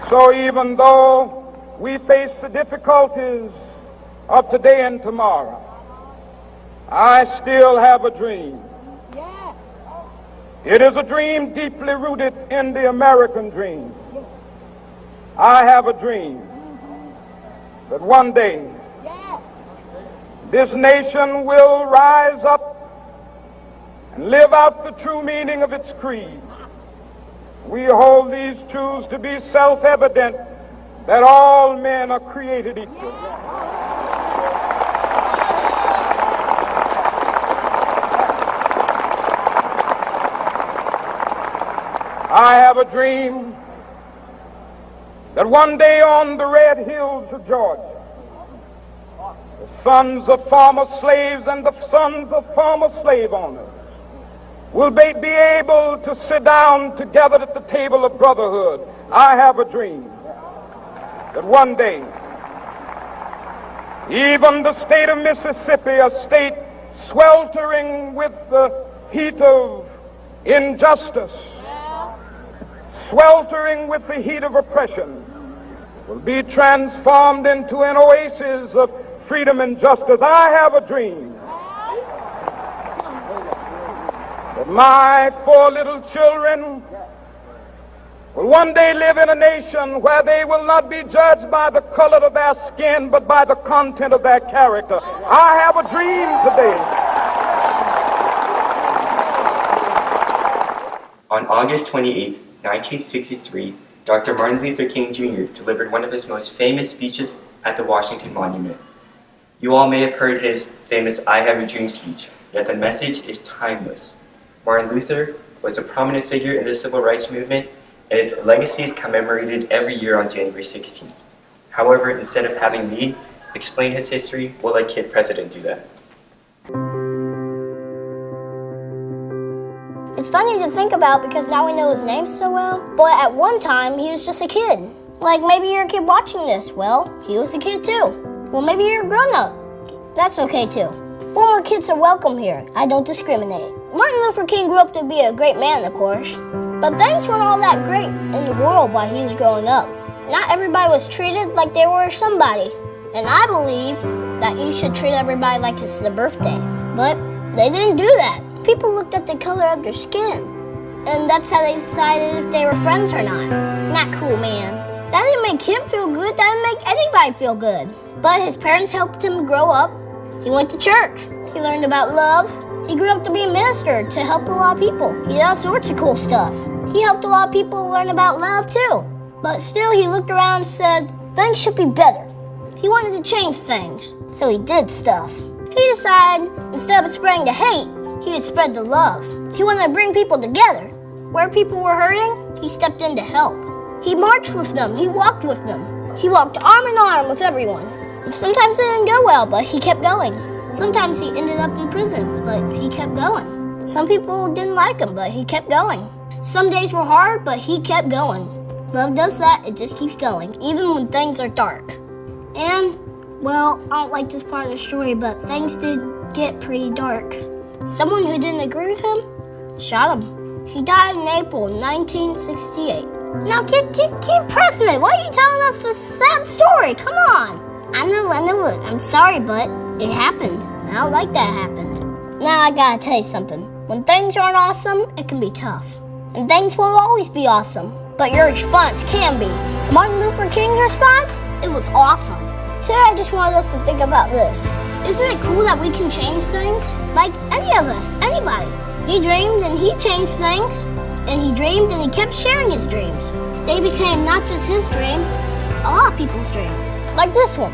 So even though we face the difficulties of today and tomorrow, I still have a dream. It is a dream deeply rooted in the American dream. I have a dream that one day this nation will rise up and live out the true meaning of its creed. We hold these truths to be self-evident, that all men are created equal. I have a dream that one day on the red hills of Georgia, the sons of former slaves and the sons of former slave owners will be able to sit down together at the table of brotherhood. I have a dream that one day, even the state of Mississippi, a state sweltering with the heat of injustice, sweltering with the heat of oppression, will be transformed into an oasis of freedom and justice. I have a dream that my 4 little children will one day live in a nation where they will not be judged by the color of their skin, but by the content of their character. I have a dream today. On August 28, 1963, Dr. Martin Luther King Jr. delivered one of his most famous speeches at the Washington Monument. You all may have heard his famous I Have a Dream speech, yet the message is timeless. Martin Luther was a prominent figure in the civil rights movement, and his legacy is commemorated every year on January 16th. However, instead of having me explain his history, we'll let Kid President do that. It's funny to think about because now we know his name so well, but at one time he was just a kid. Like maybe you're a kid watching this. Well, he was a kid too. Well, maybe you're a grown-up. That's okay too. Former kids are welcome here. I don't discriminate. Martin Luther King grew up to be a great man, of course, but things weren't all that great in the world while he was growing up. Not everybody was treated like they were somebody, and I believe that you should treat everybody like it's their birthday, but they didn't do that. People looked at the color of their skin, and that's how they decided if they were friends or not. Not cool, man. That didn't make him feel good, that didn't make anybody feel good. But his parents helped him grow up. He went to church. He learned about love. He grew up to be a minister to help a lot of people. He did all sorts of cool stuff. He helped a lot of people learn about love too. But still he looked around and said, things should be better. He wanted to change things, so he did stuff. He decided, instead of spreading the hate, he would spread the love. He wanted to bring people together. Where people were hurting, he stepped in to help. He marched with them. He walked with them. He walked arm in arm with everyone. And sometimes it didn't go well, but he kept going. Sometimes he ended up in prison, but he kept going. Some people didn't like him, but he kept going. Some days were hard, but he kept going. Love does that, it just keeps going, even when things are dark. And, well, I don't like this part of the story, but things did get pretty dark. Someone who didn't agree with him shot him. He died in April 1968. Now, kid President, why are you telling us this sad story? Come on. I know, I'm sorry, but it happened. I don't like that happened. Now I gotta tell you something. When things aren't awesome, it can be tough. And things will always be awesome, but your response can be. Martin Luther King's response? It was awesome. Today I just wanted us to think about this. Isn't it cool that we can change things? Like any of us, anybody. He dreamed and he changed things. And he dreamed and he kept sharing his dreams. They became not just his dream, a lot of people's dream. Like this one.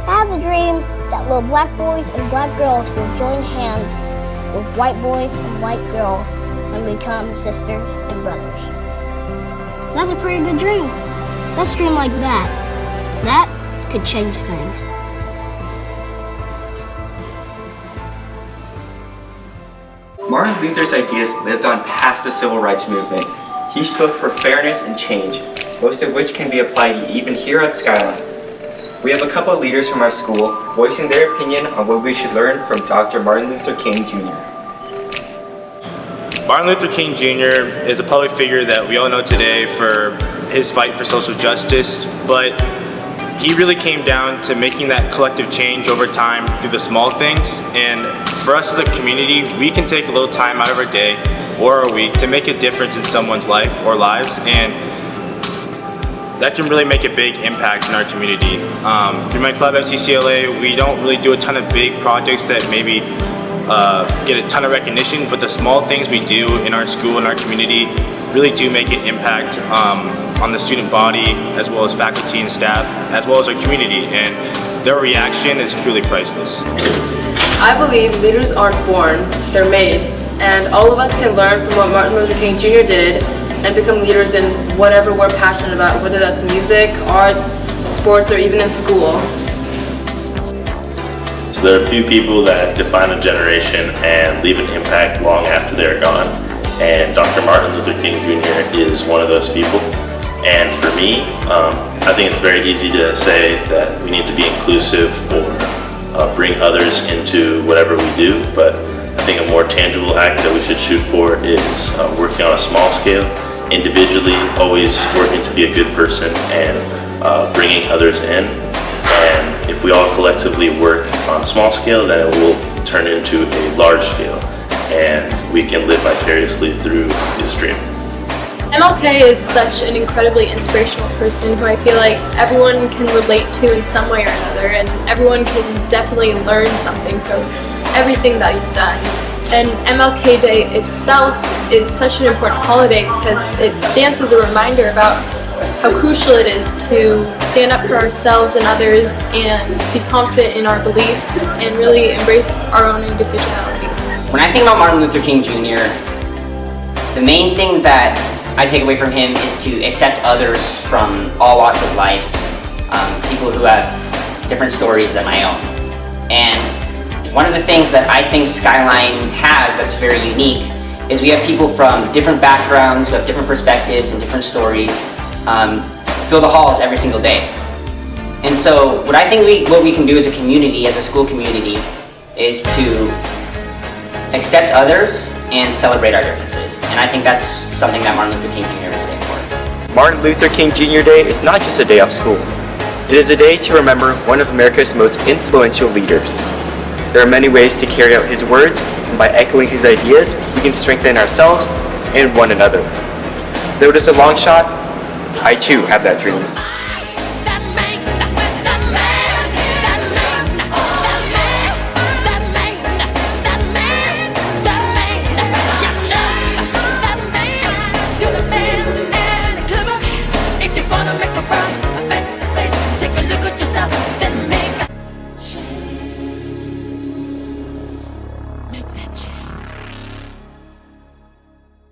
I have a dream that little black boys and black girls will join hands with white boys and white girls and become sisters and brothers. That's a pretty good dream. Let's dream like that. That could change things. Martin Luther's ideas lived on past the civil rights movement. He spoke for fairness and change, most of which can be applied even here at Skyline. We have a couple of leaders from our school voicing their opinion on what we should learn from Dr. Martin Luther King Jr. Martin Luther King Jr. is a public figure that we all know today for his fight for social justice, but he really came down to making that collective change over time through the small things. And for us as a community, we can take a little time out of our day or our week to make a difference in someone's life or lives, and that can really make a big impact in our community. Through my club, FCCLA, we don't really do a ton of big projects that maybe get a ton of recognition, but the small things we do in our school and our community really do make an impact on the student body, as well as faculty and staff, as well as our community, and their reaction is truly priceless. I believe leaders aren't born, they're made, and all of us can learn from what Martin Luther King Jr. did and become leaders in whatever we're passionate about, whether that's music, arts, sports, or even in school. So there are a few people that define a generation and leave an impact long after they're gone, and Dr. Martin Luther King Jr. is one of those people. And for me, I think it's very easy to say that we need to be inclusive or bring others into whatever we do, but I think a more tangible act that we should shoot for is working on a small scale, individually, always working to be a good person and bringing others in. And if we all collectively work on a small scale, then it will turn into a large scale, and we can live vicariously through his dream. MLK is such an incredibly inspirational person who I feel like everyone can relate to in some way or another, and everyone can definitely learn something from everything that he's done. And MLK Day itself is such an important holiday because it stands as a reminder about how crucial it is to stand up for ourselves and others and be confident in our beliefs and really embrace our own individuality. When I think about Martin Luther King Jr., the main thing that I take away from him is to accept others from all walks of life, people who have different stories than my own. And one of the things that I think Skyline has that's very unique is we have people from different backgrounds who have different perspectives and different stories fill the halls every single day. And so what I think what we can do as a community, as a school community, is to accept others and celebrate our differences. And I think that's something that Martin Luther King Jr. would stand for. Martin Luther King Jr. Day is not just a day off school. It is a day to remember one of America's most influential leaders. There are many ways to carry out his words, and by echoing his ideas, we can strengthen ourselves and one another. Though it is a long shot, I too have that dream. Make that change.